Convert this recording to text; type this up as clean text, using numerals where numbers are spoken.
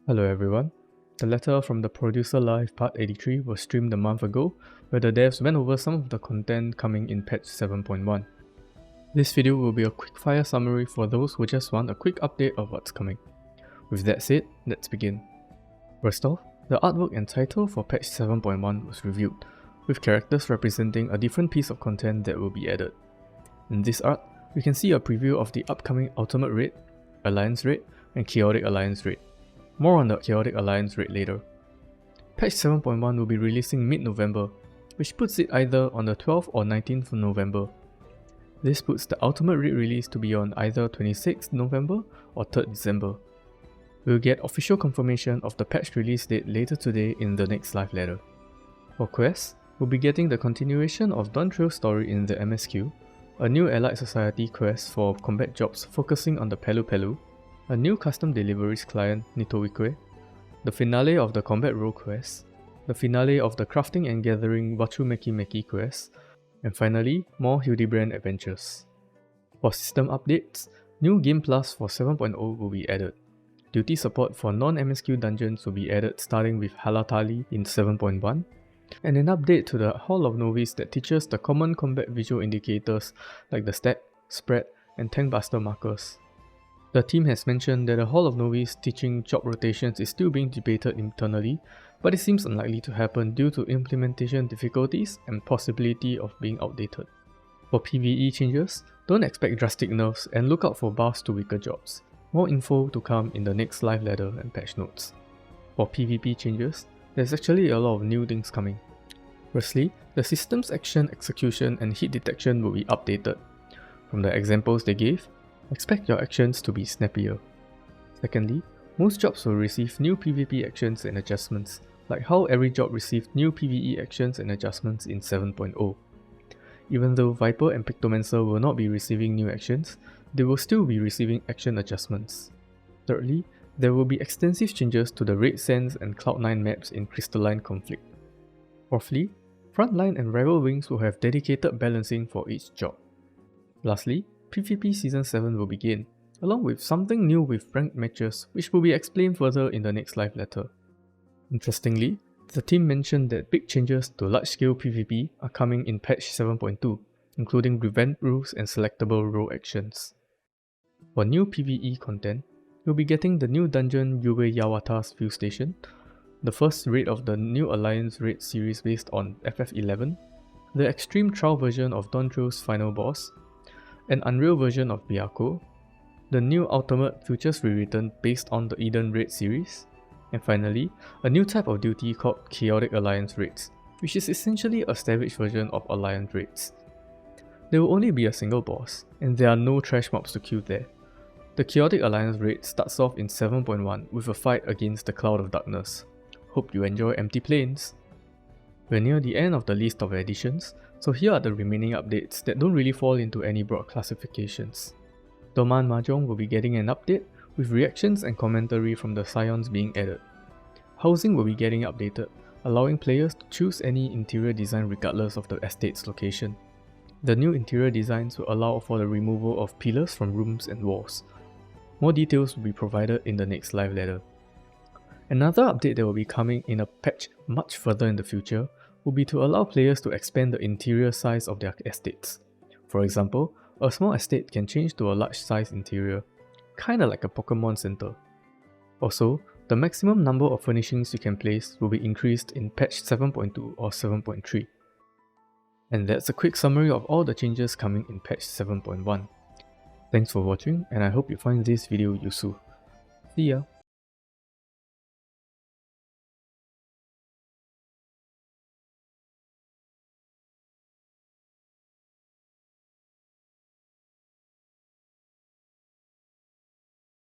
Hello everyone. The letter from the Producer Live Part 83 was streamed a month ago, where the devs went over some of the content coming in patch 7.1. This video will be a quick-fire summary for those who just want a quick update of what's coming. With that said, let's begin. First off, the artwork and title for patch 7.1 was reviewed, with characters representing a different piece of content that will be added. In this art, we can see a preview of the upcoming Ultimate Raid, Alliance Raid, and Chaotic Alliance Raid. More on the Chaotic Alliance Raid later. Patch 7.1 will be releasing mid-November, which puts it either on the 12th or 19th of November. This puts the Ultimate Raid release to be on either 26th November or 3rd December. We'll get official confirmation of the patch release date later today in the next live letter. For quests, we'll be getting the continuation of Dawn Trail's story in the MSQ, a new Allied Society quest for combat jobs focusing on the Pelu Pelu, a new custom deliveries client, Nitoikwe, the finale of the Combat Role quest, the finale of the Crafting and Gathering Wachu Meki Meki quest, and finally, more Hildebrand adventures. For system updates, new Game Plus for 7.0 will be added. Duty support for non-MSQ dungeons will be added starting with Halatali in 7.1, and an update to the Hall of Novice that teaches the common combat visual indicators like the stack, spread, and tank buster markers. The team has mentioned that the Hall of Novice teaching job rotations is still being debated internally, but it seems unlikely to happen due to implementation difficulties and possibility of being outdated. For PvE changes, don't expect drastic nerfs and look out for buffs to weaker jobs. More info to come in the next live letter and patch notes. For PvP changes, there's actually a lot of new things coming. Firstly, the system's action execution and hit detection will be updated. From the examples they gave, expect your actions to be snappier. Secondly, most jobs will receive new PvP actions and adjustments, like how every job received new PvE actions and adjustments in 7.0. Even though Viper and Pictomancer will not be receiving new actions, they will still be receiving action adjustments. Thirdly, there will be extensive changes to the Raid Sands and Cloud9 maps in Crystalline Conflict. Fourthly, Frontline and Rival Wings will have dedicated balancing for each job. Lastly, PvP Season 7 will begin, along with something new with ranked matches, which will be explained further in the next live letter. Interestingly, the team mentioned that big changes to large-scale PvP are coming in patch 7.2, including revamp rules and selectable role actions. For new PvE content, you'll be getting the new dungeon Yue Yawata's Fuel Station, the first raid of the new Alliance raid series based on FF11, the extreme trial version of Dawn Trail's final boss, an Unreal version of Byakko, the new Ultimate Futures Rewritten based on the Eden Raid series, and finally, a new type of duty called Chaotic Alliance Raids, which is essentially a savage version of Alliance Raids. There will only be a single boss, and there are no trash mobs to kill there. The Chaotic Alliance Raid starts off in 7.1 with a fight against the Cloud of Darkness. Hope you enjoy Empty Plains! We're near the end of the list of additions, so here are the remaining updates that don't really fall into any broad classifications. Doman Mahjong will be getting an update, with reactions and commentary from the Scions being added. Housing will be getting updated, allowing players to choose any interior design regardless of the estate's location. The new interior designs will allow for the removal of pillars from rooms and walls. More details will be provided in the next live letter. Another update that will be coming in a patch much further in the future will be to allow players to expand the interior size of their estates. For example, a small estate can change to a large size interior, kinda like a Pokemon Center. Also, the maximum number of furnishings you can place will be increased in patch 7.2 or 7.3. And that's a quick summary of all the changes coming in patch 7.1. Thanks for watching, and I hope you find this video useful. See ya!